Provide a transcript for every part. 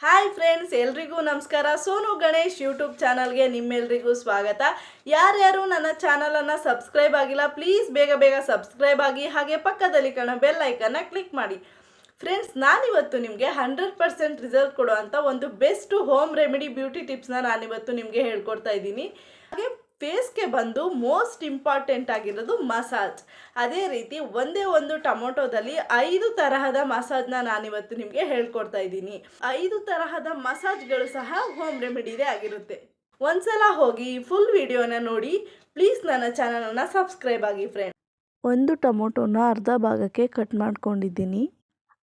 Hi friends, ಎಲ್ರಿಗೂ ನಮಸ್ಕಾರ. Sonu Ganesh YouTube ಚಾನಲ್ಗೆ ನಿಮ್ಮೆಲ್ರಿಗೂ ಸ್ವಾಗತ. ಯಾರ್ಯಾರು ನನ್ನ ಚಾನಲನ್ನು ಸಬ್ಸ್ಕ್ರೈಬ್ ಆಗಿಲ್ಲ, ಪ್ಲೀಸ್ ಬೇಗ ಬೇಗ ಸಬ್ಸ್ಕ್ರೈಬ್ ಆಗಿ, ಹಾಗೆ ಪಕ್ಕದಲ್ಲಿ ಕಾಣೋ ಬೆಲ್ ಐಕನ್ನ ಕ್ಲಿಕ್ ಮಾಡಿ. ಫ್ರೆಂಡ್ಸ್, ನಾನಿವತ್ತು ನಿಮಗೆ 100% ರಿಸಲ್ಟ್ ಕೊಡುವಂಥ ಒಂದು ಬೆಸ್ಟ್ ಹೋಮ್ ರೆಮಿಡಿ ಬ್ಯೂಟಿ ಟಿಪ್ಸ್ನ ನಾನಿವತ್ತು ನಿಮಗೆ ಹೇಳ್ಕೊಡ್ತಾ ಇದ್ದೀನಿ. ಹಾಗೆ ಫೇಸ್ಗೆ ಬಂದು ಮೋಸ್ಟ್ ಇಂಪಾರ್ಟೆಂಟ್ ಆಗಿರೋದು ಮಸಾಜ್. ಅದೇ ರೀತಿ ಒಂದೇ ಒಂದು ಟೊಮೊಟೊದಲ್ಲಿ 5 ತರಹದ ಮಸಾಜ್ನ ನಾನಿವತ್ತು ನಿಮಗೆ ಹೇಳ್ಕೊಡ್ತಾ ಇದ್ದೀನಿ. 5 ತರಹದ ಮಸಾಜ್ಗಳು ಸಹ ಹೋಮ್ ರೆಮಿಡಿದೇ ಆಗಿರುತ್ತೆ. ಒಂದ್ಸಲ ಹೋಗಿ ಫುಲ್ ವಿಡಿಯೋನ ನೋಡಿ. ಪ್ಲೀಸ್ ನನ್ನ ಚಾನಲನ್ನು ಸಬ್ಸ್ಕ್ರೈಬ್ ಆಗಿ ಫ್ರೆಂಡ್ಸ್. ಒಂದು ಟೊಮೊಟೊನ ಅರ್ಧ ಭಾಗಕ್ಕೆ ಕಟ್ ಮಾಡ್ಕೊಂಡಿದ್ದೀನಿ.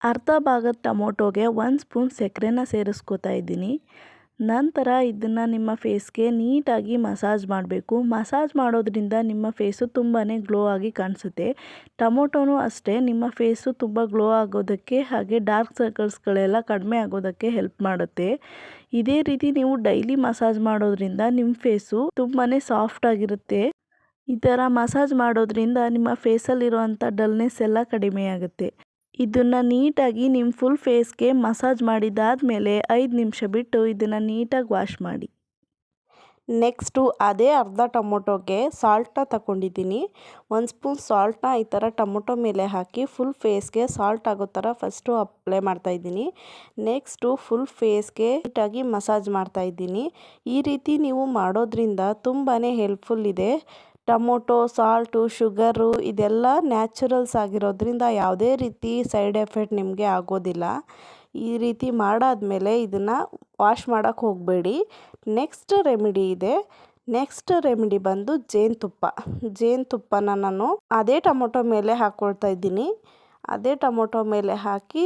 ಅರ್ಧ ಭಾಗದ ಟೊಮೊಟೊಗೆ 1 ಸ್ಪೂನ್ ಸಕ್ಕರೆನ ಸೇರಿಸ್ಕೋತಾ ಇದ್ದೀನಿ. ನಂತರ ಇದನ್ನು ನಿಮ್ಮ ಫೇಸ್ಗೆ ನೀಟಾಗಿ ಮಸಾಜ್ ಮಾಡಬೇಕು. ಮಸಾಜ್ ಮಾಡೋದ್ರಿಂದ ನಿಮ್ಮ ಫೇಸು ತುಂಬಾ ಗ್ಲೋ ಆಗಿ ಕಾಣಿಸುತ್ತೆ. ಟೊಮೊಟೊನೂ ಅಷ್ಟೇ ನಿಮ್ಮ ಫೇಸು ತುಂಬ ಗ್ಲೋ ಆಗೋದಕ್ಕೆ, ಹಾಗೆ ಡಾರ್ಕ್ ಸರ್ಕಲ್ಸ್ಗಳೆಲ್ಲ ಕಡಿಮೆ ಆಗೋದಕ್ಕೆ ಹೆಲ್ಪ್ ಮಾಡುತ್ತೆ. ಇದೇ ರೀತಿ ನೀವು ಡೈಲಿ ಮಸಾಜ್ ಮಾಡೋದ್ರಿಂದ ನಿಮ್ಮ ಫೇಸು ತುಂಬಾ ಸಾಫ್ಟ್ ಆಗಿರುತ್ತೆ. ಈ ಥರ ಮಸಾಜ್ ಮಾಡೋದ್ರಿಂದ ನಿಮ್ಮ ಫೇಸಲ್ಲಿರುವಂಥ ಡಲ್ನೆಸ್ ಎಲ್ಲ ಕಡಿಮೆ ಆಗುತ್ತೆ. ಇದನ್ನು ನೀಟಾಗಿ ನಿಮ್ಮ ಫುಲ್ ಫೇಸ್ಗೆ ಮಸಾಜ್ ಮಾಡಿದಾದಮೇಲೆ 5 ನಿಮಿಷ ಬಿಟ್ಟು ಇದನ್ನು ನೀಟಾಗಿ ವಾಶ್ ಮಾಡಿ. ನೆಕ್ಸ್ಟು ಅದೇ ಅರ್ಧ ಟೊಮೊಟೊಗೆ ಸಾಲ್ಟನ್ನ ತಗೊಂಡಿದ್ದೀನಿ. 1 ಸ್ಪೂನ್ ಸಾಲ್ಟನ್ನ ಈ ಥರ ಟೊಮೊಟೊ ಮೇಲೆ ಹಾಕಿ ಫುಲ್ ಫೇಸ್ಗೆ ಸಾಲ್ಟ್ ಆಗೋ ಥರ ಫಸ್ಟು ಅಪ್ಲೈ ಮಾಡ್ತಾಯಿದ್ದೀನಿ. ನೆಕ್ಸ್ಟು ಫುಲ್ ಫೇಸ್ಗೆ ನೀಟಾಗಿ ಮಸಾಜ್ ಮಾಡ್ತಾಯಿದ್ದೀನಿ. ಈ ರೀತಿ ನೀವು ಮಾಡೋದ್ರಿಂದ ತುಂಬಾ ಹೆಲ್ಪ್ಫುಲ್ ಇದೆ. ಟೊಮೊಟೊ, ಸಾಲ್ಟು, ಶುಗರು ಇದೆಲ್ಲ ನ್ಯಾಚುರಲ್ಸ್ ಆಗಿರೋದ್ರಿಂದ ಯಾವುದೇ ರೀತಿ ಸೈಡ್ ಎಫೆಕ್ಟ್ ನಿಮಗೆ ಆಗೋದಿಲ್ಲ. ಈ ರೀತಿ ಮಾಡಾದಮೇಲೆ ಇದನ್ನು ವಾಶ್ ಮಾಡೋಕ್ಕೆ ಹೋಗಬೇಡಿ. ನೆಕ್ಸ್ಟ್ ರೆಮಿಡಿ ಇದೆ. ನೆಕ್ಸ್ಟ್ ರೆಮಿಡಿ ಬಂದು ಜೇನುತುಪ್ಪನ ನಾನು ಅದೇ ಟೊಮೊಟೊ ಮೇಲೆ ಹಾಕ್ಕೊಳ್ತಾ ಇದ್ದೀನಿ. ಅದೇ ಟೊಮೊಟೊ ಮೇಲೆ ಹಾಕಿ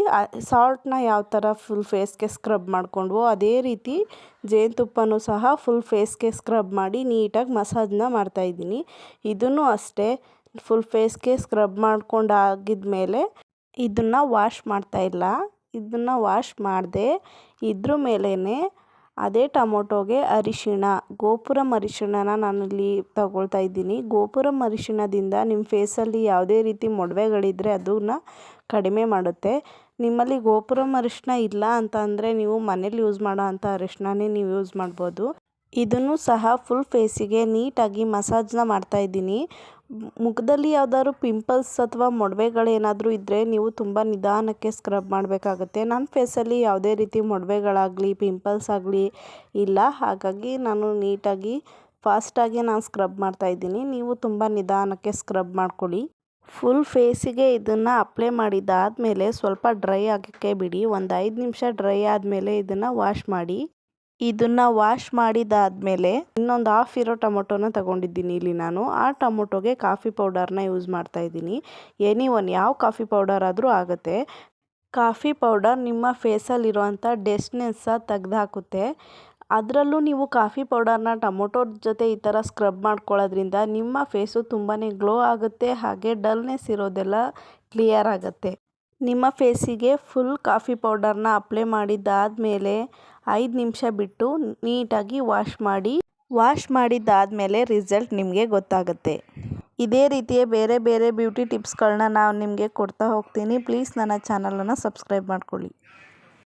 ಸಾಲ್ಟನ್ನ ಯಾವ ಥರ ಫುಲ್ ಫೇಸ್ಗೆ ಸ್ಕ್ರಬ್ ಮಾಡ್ಕೊಂಡ್ವೋ ಅದೇ ರೀತಿ ಜೇನುತುಪ್ಪನೂ ಸಹ ಫುಲ್ ಫೇಸ್ಗೆ ಸ್ಕ್ರಬ್ ಮಾಡಿ ನೀಟಾಗಿ ಮಸಾಜ್ನ ಮಾಡ್ತಾಯಿದ್ದೀನಿ. ಇದನ್ನು ಅಷ್ಟೇ ಫುಲ್ ಫೇಸ್ಗೆ ಸ್ಕ್ರಬ್ ಮಾಡ್ಕೊಂಡಾಗಿದ್ಮೇಲೆ ಇದನ್ನು ವಾಶ್ ಮಾಡ್ತಾಯಿಲ್ಲ. ಇದನ್ನು ವಾಶ್ ಮಾಡದೆ ಇದ್ರ ಮೇಲೇ ಅದೇ ಟೊಮೊಟೊಗೆ ಗೋಪುರಂ ಅರಿಶಿಣನ ನಾನಿಲ್ಲಿ ತಗೊಳ್ತಾ ಇದ್ದೀನಿ. ಗೋಪುರಂ ಅರಿಶಿಣದಿಂದ ನಿಮ್ಮ ಫೇಸಲ್ಲಿ ಯಾವುದೇ ರೀತಿ ಮೊಡವೆಗಳಿದ್ದರೆ ಅದನ್ನು ಕಡಿಮೆ ಮಾಡುತ್ತೆ. ನಿಮ್ಮಲ್ಲಿ ಗೋಪುರಂ ಅರಿಶಿಣ ಇಲ್ಲ ಅಂತ ಅಂದರೆ ನೀವು ಮನೇಲಿ ಯೂಸ್ ಮಾಡೋ ಅಂಥ ಅರಿಶಿಣನೇ ನೀವು ಯೂಸ್ ಮಾಡ್ಬೋದು. ಇದನ್ನು ಸಹ ಫುಲ್ ಫೇಸಿಗೆ ನೀಟಾಗಿ ಮಸಾಜ್ನ ಮಾಡ್ತಾಯಿದ್ದೀನಿ. ಮುಖದಲ್ಲಿ ಯಾವ್ದಾದ್ರು ಪಿಂಪಲ್ಸ್ ಅಥವಾ ಮೊಡವೆಗಳೇನಾದರೂ ಇದ್ದರೆ ನೀವು ತುಂಬ ನಿಧಾನಕ್ಕೆ ಸ್ಕ್ರಬ್ ಮಾಡಬೇಕಾಗತ್ತೆ. ನನ್ನ ಫೇಸಲ್ಲಿ ಯಾವುದೇ ರೀತಿ ಮೊಡವೆಗಳಾಗಲಿ ಪಿಂಪಲ್ಸ್ ಆಗಲಿ ಇಲ್ಲ. ಹಾಗಾಗಿ ನಾನು ನೀಟಾಗಿ ಫಾಸ್ಟಾಗಿ ನಾನು ಸ್ಕ್ರಬ್ ಮಾಡ್ತಾಯಿದ್ದೀನಿ. ನೀವು ತುಂಬ ನಿಧಾನಕ್ಕೆ ಸ್ಕ್ರಬ್ ಮಾಡ್ಕೊಳ್ಳಿ. ಫುಲ್ ಫೇಸಿಗೆ ಇದನ್ನು ಅಪ್ಲೈ ಮಾಡಿದಾದಮೇಲೆ ಸ್ವಲ್ಪ ಡ್ರೈ ಆಗೋಕ್ಕೆ ಬಿಡಿ. ಒಂದು 5 ನಿಮಿಷ ಡ್ರೈ ಆದಮೇಲೆ ಇದನ್ನು ವಾಶ್ ಮಾಡಿ. ಇದನ್ನು ವಾಶ್ ಮಾಡಿದಾದಮೇಲೆ ಇನ್ನೊಂದು ಹಾಫ್ ಇರೋ ಟೊಮೊಟೊನ ತಗೊಂಡಿದ್ದೀನಿ ಇಲ್ಲಿ ನಾನು. ಆ ಟೊಮೊಟೊಗೆ ಕಾಫಿ ಪೌಡರ್ನ ಯೂಸ್ ಮಾಡ್ತಾಯಿದ್ದೀನಿ. ಯಾವ ಕಾಫಿ ಪೌಡರ್ ಆದರೂ ಆಗುತ್ತೆ. ಕಾಫಿ ಪೌಡರ್ ನಿಮ್ಮ ಫೇಸಲ್ಲಿರುವಂಥ ಡೆಸ್ಟ್ನೆಸ್ಸ ತೆಗೆದುಹಾಕುತ್ತೆ. ಅದರಲ್ಲೂ ನೀವು ಕಾಫಿ ಪೌಡರ್ನ ಟೊಮೊಟೊ ಜೊತೆ ಈ ಥರ ಸ್ಕ್ರಬ್ ಮಾಡ್ಕೊಳ್ಳೋದ್ರಿಂದ ನಿಮ್ಮ ಫೇಸು ತುಂಬಾ ಗ್ಲೋ ಆಗುತ್ತೆ. ಹಾಗೆ ಡಲ್ನೆಸ್ ಇರೋದೆಲ್ಲ ಕ್ಲಿಯರ್ ಆಗುತ್ತೆ. ನಿಮ್ಮ ಫೇಸಿಗೆ ಫುಲ್ ಕಾಫಿ ಪೌಡರ್ನ ಅಪ್ಲೈ ಮಾಡಿದ್ದಾದಮೇಲೆ 5 ನಿಮಿಷ ಬಿಟ್ಟು ನೀಟಾಗಿ ವಾಶ್ ಮಾಡಿ. ವಾಶ್ ಮಾಡಿದ್ದಾದಮೇಲೆ ರಿಸಲ್ಟ್ ನಿಮಗೆ ಗೊತ್ತಾಗುತ್ತೆ. ಇದೇ ರೀತಿಯ ಬೇರೆ ಬೇರೆ ಬ್ಯೂಟಿ ಟಿಪ್ಸ್ಗಳನ್ನ ನಾನು ನಿಮಗೆ ಕೊಡ್ತಾ ಹೋಗ್ತೀನಿ. ಪ್ಲೀಸ್ ನನ್ನ ಚಾನಲನ್ನು ಸಬ್ಸ್ಕ್ರೈಬ್ ಮಾಡ್ಕೊಳ್ಳಿ.